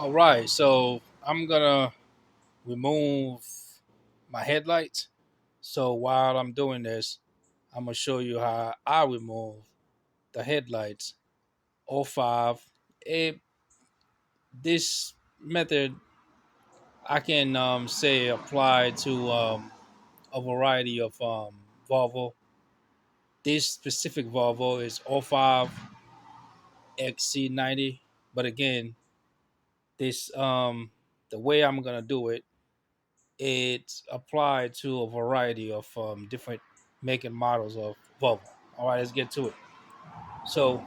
All right, so I'm gonna remove my headlights. So while I'm doing this, I'm gonna show you how I remove the headlights. O5. It, this method I can say apply to a variety of Volvo. This specific Volvo is O5 Xc90, but again, this the way I'm gonna do it, it's applied to a variety of different make and models of Volvo. All right, let's get to it. So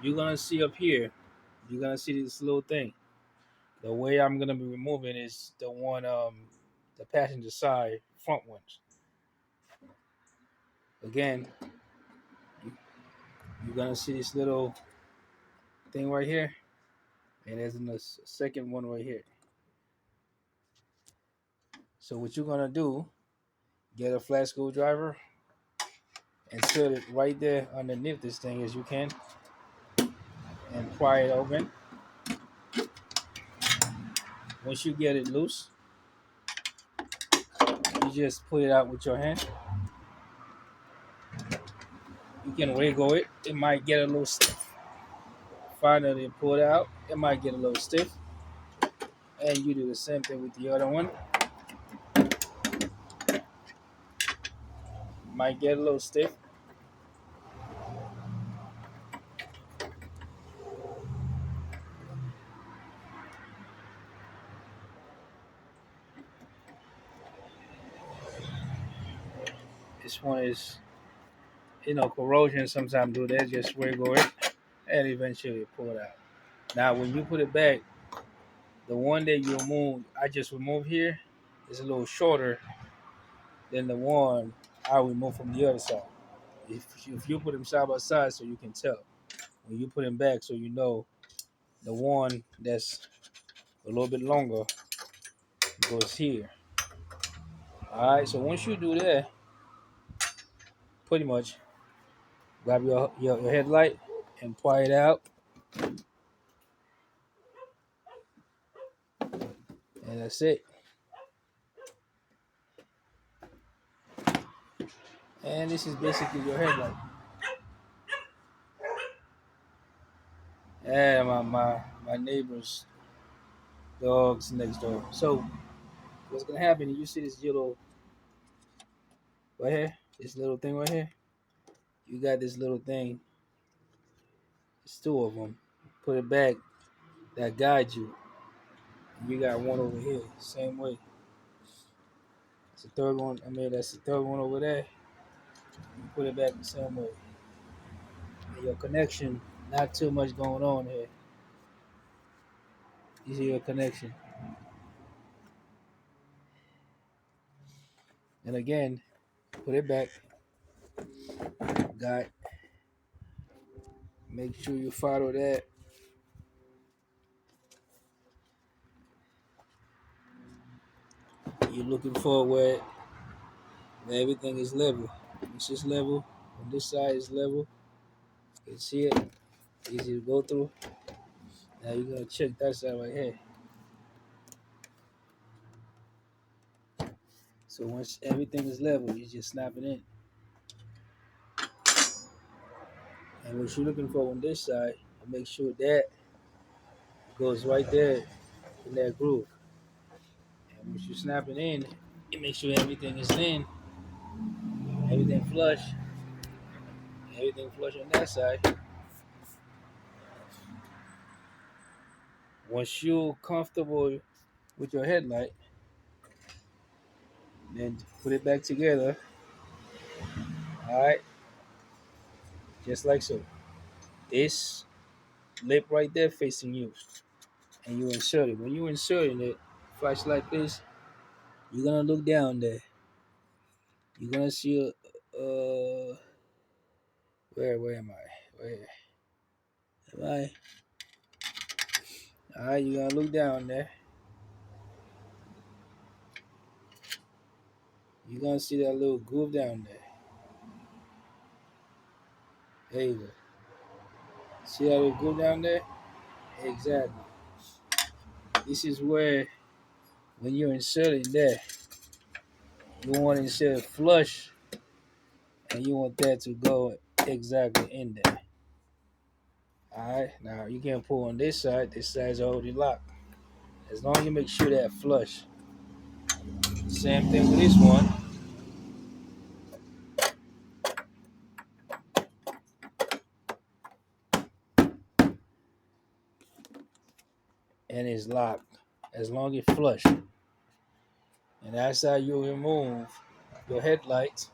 you're gonna see up here, you're gonna see this little thing. The way I'm gonna be removing is the one, the passenger side front ones. Again, you- you're gonna see this little thing right here, and there's a second one right here. So what you're gonna do, get a flat screwdriver, insert it right there underneath this thing as you can, and pry it open. Once you get it loose, you just put it out with your hand. You can wiggle it. It might get a little stiff. Finally, pull it out. It might get a little stiff. And you do the same thing with the other one. Might get a little stiff. This one is, corrosion sometimes do that. Just wiggle it and eventually pull it out. Now, when you put it back, the one that you remove, I just removed here, is a little shorter than the one I removed from the other side. If you put them side by side, so you can tell. When you put them back, so you know the one that's a little bit longer goes here. All right. So once you do that, pretty much grab your headlight and pry it out, and that's it. And this is basically your headlight. And my neighbor's dogs next door. So what's gonna happen? You see this little right here, this little thing right here. You got this little thing. It's two of them. Put it back. That guides you. You got one over here, same way. It's the third one. I mean, that's the third one over there. You put it back the same way. And your connection, not too much going on here. You see your connection. And again, put it back. Got. Make sure you follow that. You're looking for where everything is level. This is level. On this side is level. You can see it. Easy to go through. Now you're gonna check that side right here. So once everything is level, you just snap it in. And what you're looking for on this side, make sure that goes right there in that groove. And once you snap it in, you make sure everything is in, everything everything flush on that side. Once you're comfortable with your headlight, then put it back together. All right, just like so. This lip right there facing you, and you insert it. When you inserting it, flash like this, you're gonna look down there. You're gonna see where am I? Where am I? All right, you're gonna look down there. You're gonna see that little groove down there. There you go. See that little groove down there? Exactly. This is where when you're inserting there, you want to insert flush, and you want that to go exactly in there. Alright, now you can pull on this side. This side's already locked. As long as you make sure that flush. Same thing with this one. And it's locked. As long as it's flush. And that's how you remove your headlights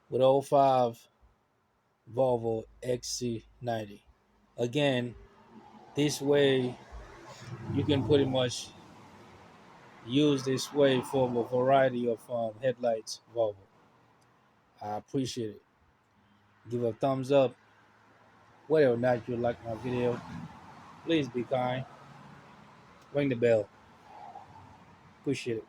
with 05 Volvo Xc90. Again, this way you can pretty much use this way for a variety of headlights Volvo. I appreciate it. Give a thumbs up. Whether or not you like my video, please be kind. Ring the bell. Appreciate it.